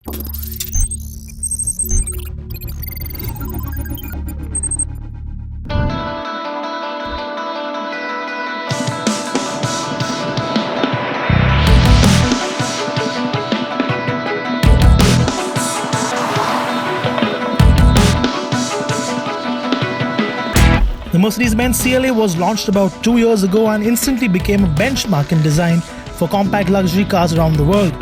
The Mercedes-Benz CLA was launched about 2 years ago and instantly became a benchmark in design for compact luxury cars around the world.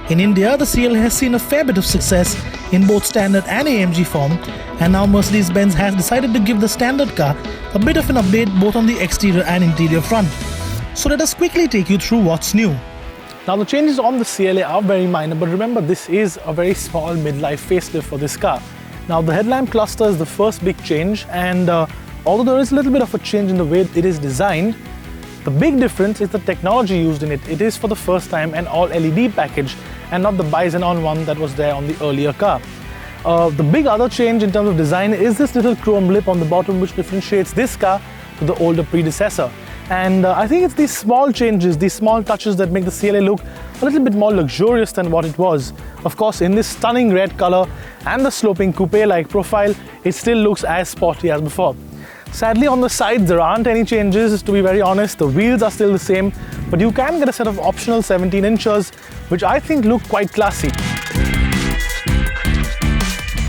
In India, the CLA has seen a fair bit of success in both standard and AMG form, and now Mercedes-Benz has decided to give the standard car a bit of an update both on the exterior and interior front. So let us quickly take you through what's new. Now the changes on the CLA are very minor, but remember this is a very small midlife facelift for this car. Now the headlamp cluster is the first big change, and although there is a little bit of a change in the way it is designed, the big difference is the technology used in it. It is for the first time an all-LED package and not the Bison-on one that was there on the earlier car. The big other change in terms of design is this little chrome lip on the bottom, which differentiates this car to the older predecessor. And I think it's these small changes, these small touches that make the CLA look a little bit more luxurious than what it was. Of course, in this stunning red color and the sloping coupe-like profile, it still looks as sporty as before. Sadly, on the sides there aren't any changes, to be very honest. The wheels are still the same, but you can get a set of optional 17 inches, which I think look quite classy.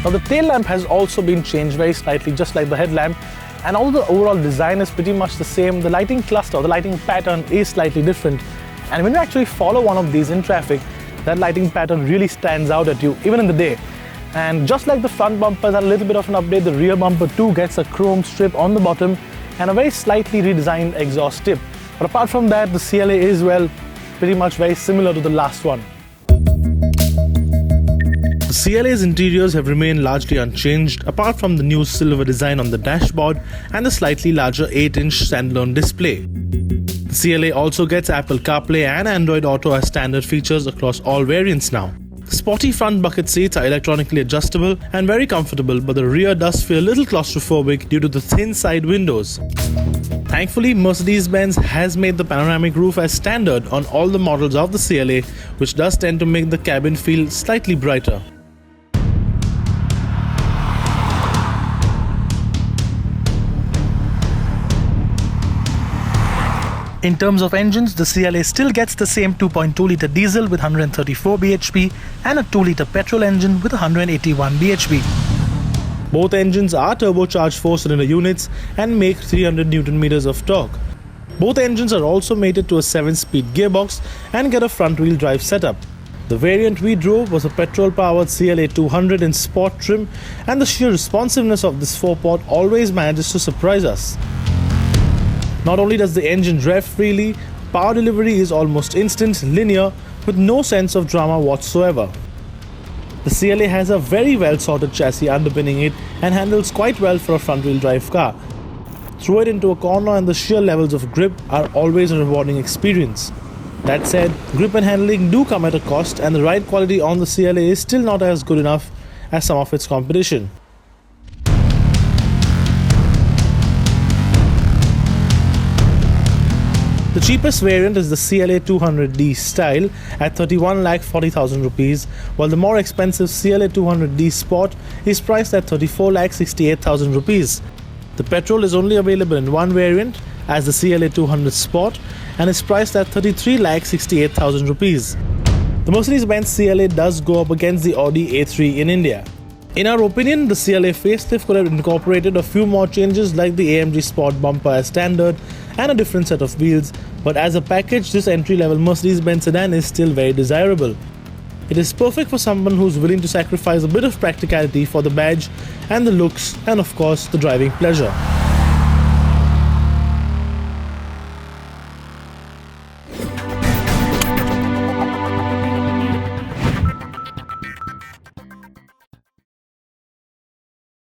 Now the tail lamp has also been changed very slightly, just like the headlamp, and although the overall design is pretty much the same, the lighting cluster, the lighting pattern is slightly different. And when you actually follow one of these in traffic, that lighting pattern really stands out at you, even in the day. And just like the front bumpers had a little bit of an update, the rear bumper too gets a chrome strip on the bottom and a very slightly redesigned exhaust tip. But apart from that, the CLA is, well, pretty much very similar to the last one. The CLA's interiors have remained largely unchanged, apart from the new silver design on the dashboard and the slightly larger 8-inch standalone display. The CLA also gets Apple CarPlay and Android Auto as standard features across all variants now. The sporty front bucket seats are electronically adjustable and very comfortable, but the rear does feel a little claustrophobic due to the thin side windows. Thankfully, Mercedes-Benz has made the panoramic roof as standard on all the models of the CLA, which does tend to make the cabin feel slightly brighter. In terms of engines, the CLA still gets the same 2.2-litre diesel with 134 bhp and a 2-litre petrol engine with 181 bhp. Both engines are turbocharged 4-cylinder units and make 300 Nm of torque. Both engines are also mated to a 7-speed gearbox and get a front-wheel drive setup. The variant we drove was a petrol-powered CLA 200 in sport trim, and the sheer responsiveness of this 4-port always manages to surprise us. Not only does the engine rev freely, power delivery is almost instant, linear, with no sense of drama whatsoever. The CLA has a very well sorted chassis underpinning it and handles quite well for a front-wheel drive car. Throw it into a corner and the sheer levels of grip are always a rewarding experience. That said, grip and handling do come at a cost, and the ride quality on the CLA is still not as good enough as some of its competition. The cheapest variant is the CLA 200D Style at 31,40,000 rupees, while the more expensive CLA 200D Sport is priced at 34,68,000 rupees. The petrol is only available in one variant as the CLA 200 Sport and is priced at 33,68,000 rupees. The Mercedes-Benz CLA does go up against the Audi A3 in India. In our opinion, the CLA facelift could have incorporated a few more changes like the AMG Sport bumper as standard and a different set of wheels, but as a package, this entry-level Mercedes-Benz sedan is still very desirable. It is perfect for someone who's willing to sacrifice a bit of practicality for the badge and the looks and of course the driving pleasure.